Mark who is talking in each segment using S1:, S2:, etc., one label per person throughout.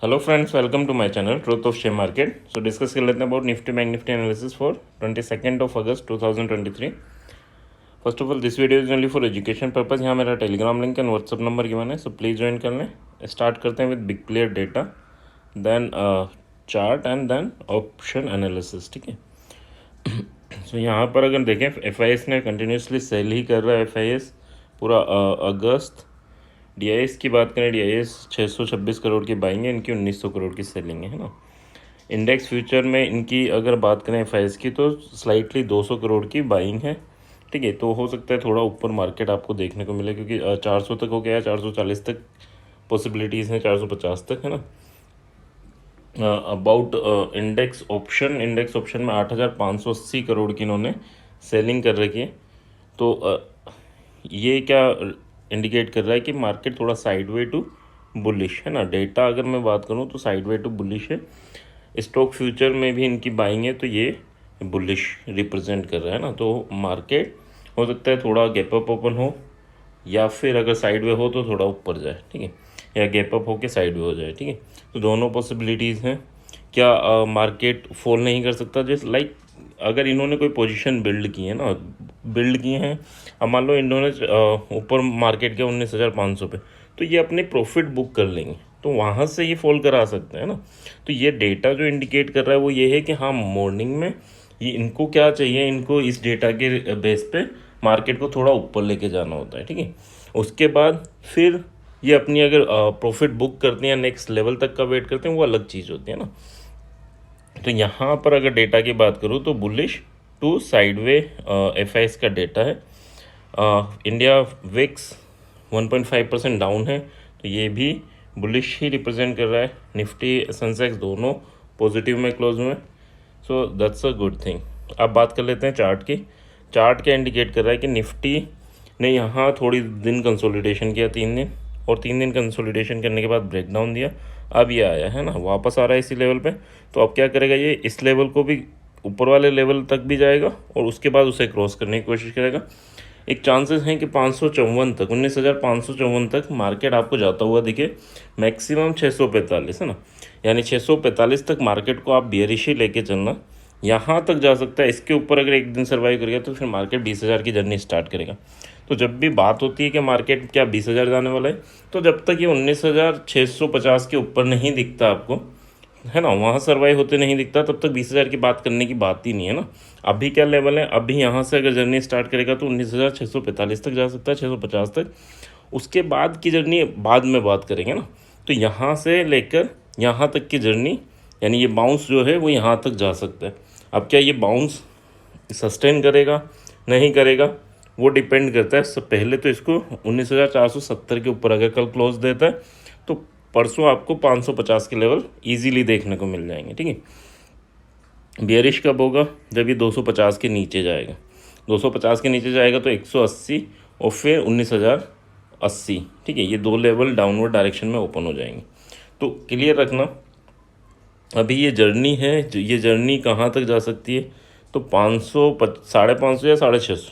S1: Hello friends, welcome to my channel truth of share market. So discuss कर लेते हैं about Nifty bank Nifty analysis for 22 August 2023। First of all this video is only for education purpose. यहाँ मेरा Telegram link and WhatsApp number given है, so please join कर लें। Start करते हैं with big player data, then chart and then option analysis. ठीक है। सो यहाँ पर अगर देखें, एफ ने कंटिन्यूसली सेल ही कर रहा है। एफ पूरा अगस्त। DIS की बात करें, DIS 626 करोड़ की बाइंग है, इनकी 1900 करोड़ की सेलिंग है ना। इंडेक्स फ्यूचर में इनकी अगर बात करें FIS की, तो स्लाइटली 200 करोड़ की बाइंग है। ठीक है, तो हो सकता है थोड़ा ऊपर मार्केट आपको देखने को मिले, क्योंकि 400 तक हो गया है, 440 तक पॉसिबिलिटीज़ हैं, 450 तक है ना। अबाउट इंडेक्स ऑप्शन में 8580 करोड़ की इन्होंने सेलिंग कर रखी है। तो ये क्या इंडिकेट कर रहा है कि मार्केट थोड़ा साइडवे टू बुलिश है ना। डेटा अगर मैं बात करूँ तो साइडवे टू बुलिश है। स्टॉक फ्यूचर में भी इनकी बाइंग है, तो ये बुलिश रिप्रेजेंट कर रहा है ना। तो मार्केट हो सकता है थोड़ा गैप अप ओपन हो, या फिर अगर साइडवे हो तो थोड़ा ऊपर जाए। ठीक है, या गैप अप हो के साइडवे हो जाए। ठीक है, तो दोनों पॉसिबिलिटीज़ हैं। क्या मार्केट फॉल नहीं कर सकता? जैसे लाइक अगर इन्होंने कोई पोजीशन बिल्ड की है ना, बिल्ड किए हैं, अब मान लो इन्होंने ऊपर मार्केट के 19,500 पे, तो ये अपने प्रॉफिट बुक कर लेंगे, तो वहाँ से ये फॉल करा सकते हैं ना। तो ये डेटा जो इंडिकेट कर रहा है वो ये है कि हाँ, मॉर्निंग में ये इनको क्या चाहिए, इनको इस डेटा के बेस पे मार्केट को थोड़ा ऊपर लेके जाना होता है। ठीक है, उसके बाद फिर ये अपनी अगर प्रॉफिट बुक करते हैं, नेक्स्ट लेवल तक का वेट करते हैं, वो अलग चीज़ होती है ना। तो यहाँ पर अगर डेटा की बात करूँ तो बुलिश टू साइडवे FIS का डेटा है। इंडिया विक्स 1.5% डाउन है, तो ये भी बुलिश ही रिप्रेजेंट कर रहा है। निफ्टी सेंसेक्स दोनों पॉजिटिव में क्लोज हुए, so that's a good thing. अब बात कर लेते हैं चार्ट की। चार्ट क्या इंडिकेट कर रहा है कि निफ्टी ने यहाँ थोड़ी दिन कंसोलिडेशन किया, 3 दिन, और 3 दिन कंसोलिडेशन करने के बाद ब्रेकडाउन दिया। अब ये आया है ना, वापस आ रहा है इसी लेवल पे। तो अब क्या करेगा, ये इस लेवल को भी, ऊपर वाले लेवल तक भी जाएगा और उसके बाद उसे क्रॉस करने की कोशिश करेगा। एक चांसेस हैं कि 554 तक, 19,554 तक मार्केट आपको जाता हुआ दिखे। मैक्सिमम 645 है ना, यानी 645 तक मार्केट को आप बियरिश ही लेके चलना, यहाँ तक जा सकता है। इसके ऊपर अगर एक दिन सर्वाइव करेगा तो फिर मार्केट 20,000 की जर्नी स्टार्ट करेगा। तो जब भी बात होती है कि मार्केट क्या 20,000 जाने वाला है, तो जब तक ये 19,650 के ऊपर नहीं दिखता आपको, है ना, वहाँ सर्वाइव होते नहीं दिखता, तब तक 20,000 की बात करने की बात ही नहीं है ना। अभी क्या लेवल है, अभी यहाँ से अगर जर्नी स्टार्ट करेगा तो 19,645 तक जा सकता है, 650 तक। उसके बाद की जर्नी बाद में बात करेंगे ना। तो यहाँ से लेकर यहाँ तक की जर्नी, यानी ये बाउंस जो है वो यहाँ तक जा सकता है। अब क्या ये बाउंस सस्टेन करेगा नहीं करेगा, वो डिपेंड करता है। सब पहले तो इसको 19,470 के ऊपर अगर कल क्लोज देता है तो परसों आपको 550 के लेवल इजीली देखने को मिल जाएंगे। ठीक है, बियरिश कब होगा, जब ये 250 के नीचे जाएगा। 250 के नीचे जाएगा तो 180 और फिर 19,080। ठीक है, ये दो लेवल डाउनवर्ड डायरेक्शन में ओपन हो जाएंगे। तो क्लियर रखना, अभी ये जर्नी है, ये जर्नी कहाँ तक जा सकती है, तो 500, 550 या 650,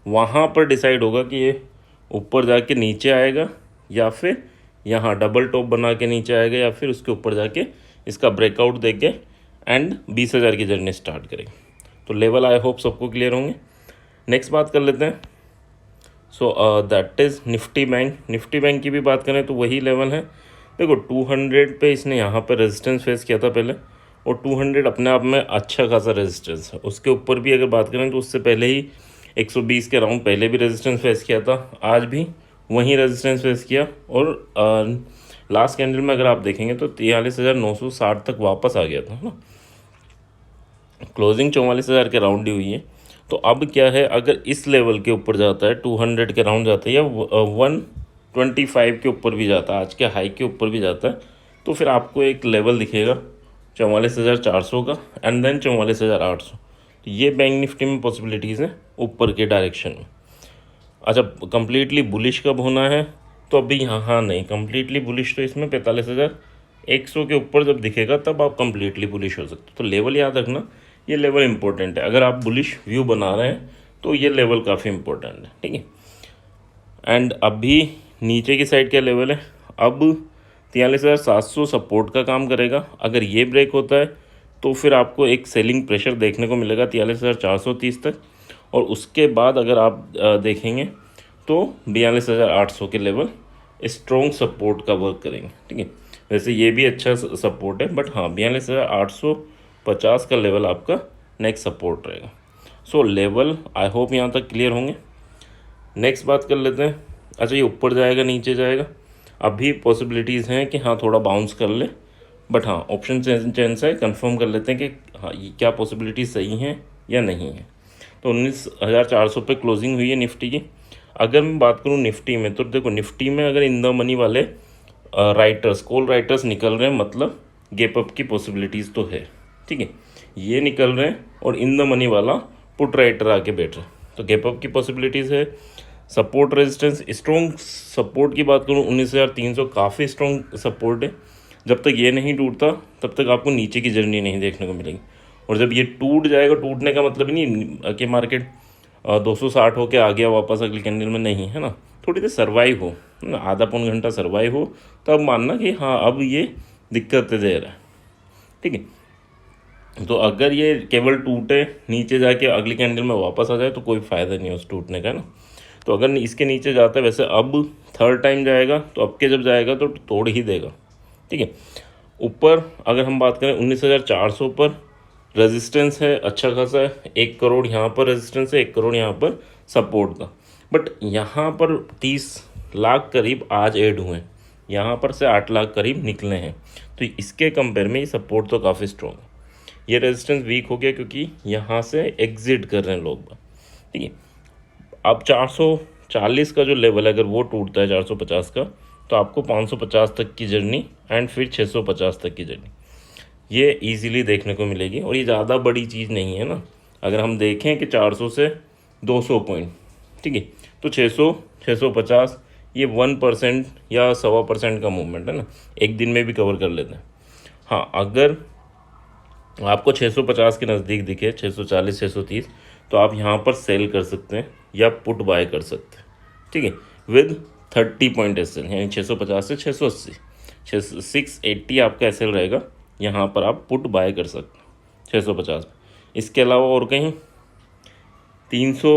S1: वहाँ पर डिसाइड होगा कि ये ऊपर जाके नीचे आएगा, या फिर यहाँ डबल टॉप बना के नीचे आएगा, या फिर उसके ऊपर जाके इसका ब्रेकआउट दे के एंड 20,000 की जर्नी स्टार्ट करेगा। तो लेवल आई होप सबको क्लियर होंगे। नेक्स्ट बात कर लेते हैं। So that is Nifty bank. Nifty bank की भी बात करें तो वही लेवल है। देखो 200 पे इसने यहाँ पर रेजिस्टेंस फेस किया था पहले, और 200 अपने आप में अच्छा खासा रेजिस्टेंस है। उसके ऊपर भी अगर बात करें तो उससे पहले ही 120 के राउंड पहले भी रेजिस्टेंस फेस किया था, आज भी वहीं रेजिस्टेंस फेस किया। और लास्ट कैंडल में अगर आप देखेंगे तो 43,960 तक वापस आ गया था ना। क्लोजिंग 44,000 के राउंड ही हुई है। तो अब क्या है, अगर इस लेवल के ऊपर जाता है, 200 के राउंड जाता है, या 125 के ऊपर भी जाता है, आज के हाई के ऊपर भी जाता है, तो फिर आपको एक लेवल दिखेगा 44,400 का, एंड देन 44,800। तो ये बैंक निफ्टी में पॉसिबिलिटीज़ हैं ऊपर के डायरेक्शन में। अच्छा, कंप्लीटली बुलिश कब होना है, तो अभी यहाँ नहीं। कंप्लीटली बुलिश तो इसमें 45,100 के ऊपर जब दिखेगा तब आप कंप्लीटली बुलिश हो सकते हो। तो लेवल याद रखना, ये लेवल इंपॉर्टेंट है। अगर आप बुलिश व्यू बना रहे हैं तो ये लेवल काफ़ी इंपॉर्टेंट है। ठीक है, एंड अभी नीचे की साइड क्या लेवल है, अब 43,700 सपोर्ट का काम करेगा। अगर ये ब्रेक होता है तो फिर आपको एक सेलिंग प्रेशर देखने को मिलेगा 43,430 तक, और उसके बाद अगर आप देखेंगे तो 42,800 के लेवल स्ट्रॉन्ग सपोर्ट का वर्क करेंगे। ठीक है, वैसे ये भी अच्छा सपोर्ट है, बट हाँ 42,850 का लेवल आपका नेक्स्ट सपोर्ट रहेगा। सो लेवल आई होप यहाँ तक क्लियर होंगे। नेक्स्ट बात कर लेते हैं। अच्छा, ये ऊपर जाएगा नीचे जाएगा, अभी पॉसिबिलिटीज़ हैं कि हाँ थोड़ा बाउंस कर ले, बट हाँ ऑप्शन चेन से कंफर्म कर लेते हैं कि हाँ ये क्या पॉसिबिलिटीज सही हैं या नहीं है। तो 19,400 पे क्लोजिंग हुई है निफ्टी की। अगर मैं बात करूँ निफ्टी में, तो देखो निफ्टी में अगर इन द मनी वाले राइटर्स, कॉल राइटर्स निकल रहे हैं, मतलब गेप अप की पॉसिबिलिटीज़ तो है। ठीक है, ये निकल रहे हैं और इन द मनी वाला पुट राइटर आके बैठ रहे हैं, तो गेप अप की पॉसिबिलिटीज़ है। सपोर्ट रेजिस्टेंस, स्ट्रॉन्ग सपोर्ट की बात करूँ 19,300 काफ़ी स्ट्रॉन्ग सपोर्ट है। जब तक ये नहीं टूटता तब तक आपको नीचे की जर्नी नहीं देखने को मिलेगी, और जब ये टूट जाएगा, टूटने का मतलब नहीं कि मार्केट 260 होके आ गया वापस अगली कैंडल में, नहीं है ना, थोड़ी देर सर्वाइव हो ना, आधा पौन घंटा सर्वाइव हो, तब मानना कि हाँ अब ये दिक्कतें दे रहा है। ठीक है, तो अगर ये केवल टूटे नीचे जाके अगली कैंडल में वापस आ जाए तो कोई फ़ायदा नहीं है उस टूटने का ना। तो अगर इसके नीचे जाता है, वैसे अब थर्ड टाइम जाएगा, तो अब के जब जाएगा तो तोड़ ही देगा। ठीक है, ऊपर अगर हम बात करें 19,400 पर रेजिस्टेंस है अच्छा खासा है, 1 करोड़ यहाँ पर रेजिस्टेंस है, 1 करोड़ यहाँ पर सपोर्ट था, बट यहाँ पर 30 लाख करीब आज ऐड हुए हैं, यहाँ पर से 8 लाख करीब निकले हैं, तो इसके कंपेयर में ये सपोर्ट तो काफ़ी स्ट्रॉन्ग है। ये रेजिस्टेंस वीक हो गया क्योंकि यहाँ से एग्जिट कर रहे हैं लोग। ठीक है, अब 440 का जो लेवल है अगर वो टूटता है 450 का, तो आपको 550 तक की जर्नी एंड फिर 650 तक की जर्नी ये इजीली देखने को मिलेगी, और ये ज़्यादा बड़ी चीज़ नहीं है ना। अगर हम देखें कि 400 से 200 पॉइंट, ठीक है, तो 600 650 ये 1% या 1.25% का मूवमेंट है ना, एक दिन में भी कवर कर लेते हैं। हाँ, अगर आपको 650 के नज़दीक दिखे 640 630, तो आप यहाँ पर सेल कर सकते हैं या पुट बाय कर सकते हैं। ठीक है, विद 30 पॉइंट एस एल, यानी 650 से 680, 680 आपका एस एल रहेगा, यहाँ पर आप पुट बाय कर सकते हैं 650 में। इसके अलावा और कहीं 300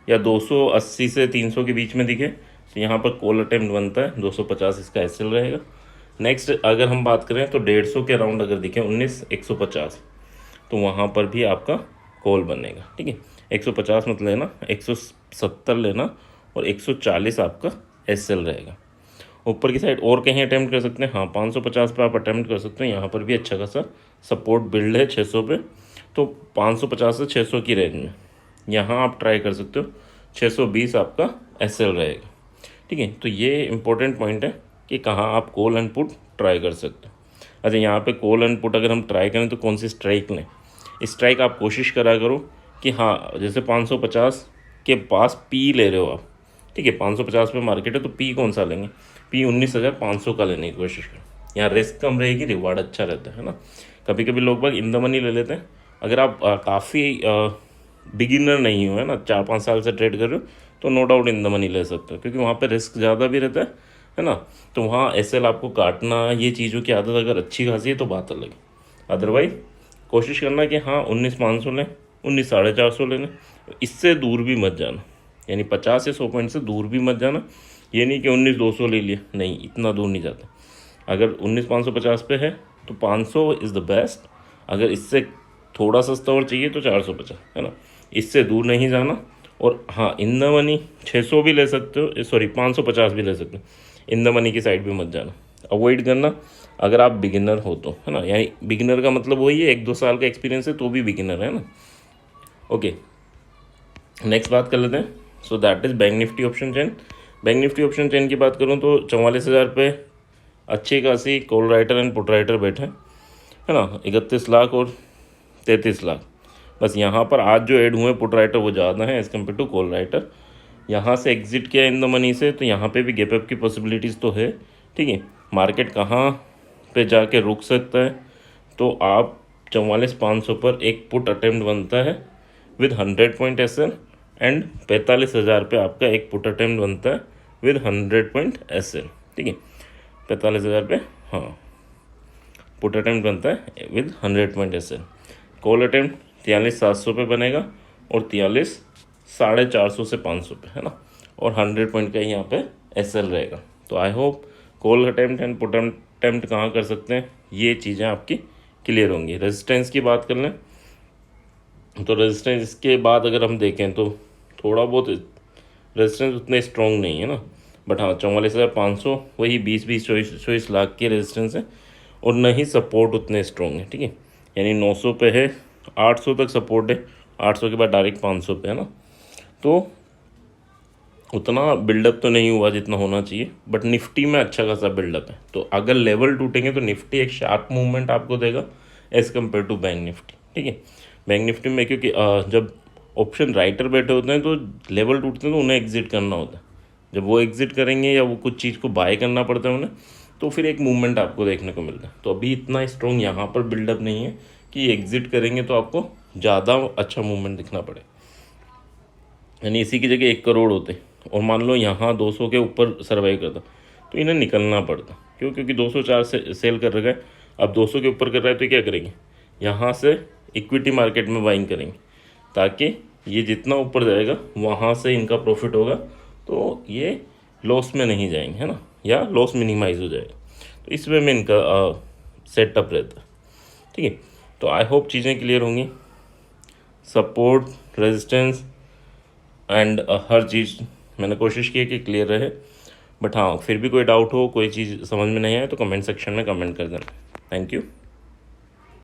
S1: या 280 से 300 के बीच में दिखे तो यहाँ पर कॉल अटेम्प्ट बनता है, 250 इसका एस एल रहेगा। नेक्स्ट अगर हम बात करें तो 150 के अराउंड अगर दिखे 19,150, तो वहाँ पर भी आपका कॉल बनेगा। ठीक है, 150 मत लेना, 170 लेना, और 140 आपका एस एल रहेगा। ऊपर की साइड और कहीं अटैम्प्ट कर सकते हैं, हाँ 550 पे आप अटैम्प्ट कर सकते हैं, यहाँ पर भी अच्छा खासा सपोर्ट बिल्ड है 600 पे, तो 550 से 600 की रेंज में यहाँ आप ट्राई कर सकते हो, 620 आपका एस एल रहेगा। ठीक है, तो ये इंपॉर्टेंट पॉइंट है कि कहाँ आप कॉल एंड पुट ट्राई कर सकते हो। अच्छा, यहाँ पे कॉल एंड पुट अगर हम ट्राई करें तो कौन सी स्ट्राइक लें, स्ट्राइक आप कोशिश करा करो कि हाँ जैसे 550 के पास पी ले रहे हो आप, ठीक है, 550 पे मार्केट है तो पी कौन सा लेंगे, पी 19,500 का लेने की कोशिश करो, यहाँ रिस्क कम रहेगी, रिवार्ड अच्छा रहता है ना। कभी कभी लोग बाग इन द मनी ले लेते हैं, अगर आप काफ़ी बिगिनर नहीं हो है ना, 4-5 साल से ट्रेड कर रहे हो, तो no doubt in the money ले सकते हो, क्योंकि वहाँ पे रिस्क ज़्यादा भी रहता है ना, तो वहाँ एस एल आपको काटना, ये चीज़ों की आदत अगर अच्छी खासी है तो बात अलग है। अदरवाइज कोशिश करना कि हाँ 19,500 लें, 19,450 ले लें, इससे दूर भी मत जाना, यानी 50 या 100 पॉइंट से दूर भी मत जाना। ये नहीं कि 19,200 ले लिया, नहीं, इतना दूर नहीं जाता। अगर 19,550 पे है तो 500 इज़ द बेस्ट, अगर इससे थोड़ा सस्ता और चाहिए तो 450, है ना, इससे दूर नहीं जाना। और हाँ, इन द मनी 600 भी ले सकते हो, सॉरी 550 भी ले सकते हो, इन द मनी की साइड भी मत जाना, अवॉइड करना अगर आप बिगिनर हो तो, है ना, यानी बिगिनर का मतलब वही है 1-2 साल का एक्सपीरियंस है तो भी बिगिनर है ना। ओके, नेक्स्ट बात कर लेते हैं। So that is bank Nifty option chain. Bank Nifty option chain की बात करूँ तो 44,000 पे अच्छी खासी call writer and put writer बैठे है ना, 31 लाख और 33 लाख। बस यहाँ पर आज जो ऐड हुए पुट राइटर वो ज़्यादा है as compare to call writer. यहाँ से एग्जिट किया इन द मनी से, तो यहाँ पे भी गैप अप की पॉसिबिलिटीज़ तो है। ठीक है, मार्केट कहाँ पे जाके रुक सकता है, तो आप 44,500 पर एक पुट अटेम्प्ट बनता है with 100 point S L, and 45,000 पे आपका एक पुट अटेम्प्ट बनता है विद 100 पॉइंट एस एल। ठीक है, 45,000 पे हाँ पुट अटेम्प्ट बनता है with 100 point SL। Call attempt 43,700 पे बनेगा और 43,450 से 500 पे, है ना, और 100 पॉइंट का ही यहाँ पे SL रहेगा। तो I hope call attempt and put attempt कहाँ कर सकते हैं, ये चीज़ें आपकी क्लियर होंगी। रेजिस्टेंस की बात कर लें तो रेजिस्टेंस के बाद अगर हम देखें तो थोड़ा बहुत रेजिस्टेंस उतने स्ट्रॉन्ग नहीं है ना, बट हाँ 44,500 वही 20-24 लाख के रेजिस्टेंस है, और न ही सपोर्ट उतने स्ट्रॉन्ग है, ठीक है, यानी 900 पे है, 800 तक सपोर्ट है, 800 के बाद डायरेक्ट 500 पे, है ना। तो उतना बिल्डअप तो नहीं हुआ जितना होना चाहिए, बट निफ्टी में अच्छा खासा बिल्डअप है। तो अगर लेवल टूटेंगे तो निफ्टी एक शार्प मूवमेंट आपको देगा as compare to bank Nifty, ठीक है। बैंक निफ्टी में क्योंकि जब ऑप्शन राइटर बैठे होते हैं तो लेवल टूटते हैं तो उन्हें एग्जिट करना होता है, जब वो एग्जिट करेंगे या वो कुछ चीज़ को बाय करना पड़ता है उन्हें, तो फिर एक मूवमेंट आपको देखने को मिलता है। तो अभी इतना स्ट्रॉन्ग यहाँ पर बिल्डअप नहीं है कि एग्जिट करेंगे तो आपको ज़्यादा अच्छा मूवमेंट दिखना पड़े, यानी इसी की जगह 1 करोड़ होते और मान लो यहाँ 200 के ऊपर सर्वाइव करता तो इन्हें निकलना पड़ता, क्यों, क्योंकि 204 से सेल कर रखा है, अब 200 के ऊपर कर रहा है तो क्या करेंगे, यहाँ से इक्विटी मार्केट में बाइंग करेंगे, ताकि ये जितना ऊपर जाएगा वहाँ से इनका प्रॉफिट होगा, तो ये लॉस में नहीं जाएंगे, है ना, या लॉस मिनिमाइज हो जाएगा। तो इस वे में इनका सेटअप रहता है, ठीक है। तो आई होप चीज़ें क्लियर होंगी, सपोर्ट रेजिस्टेंस एंड हर चीज़ मैंने कोशिश की है कि क्लियर रहे, बट हाँ फिर भी कोई डाउट हो, कोई चीज़ समझ में नहीं आए तो कमेंट सेक्शन में कमेंट कर देना। Thank you.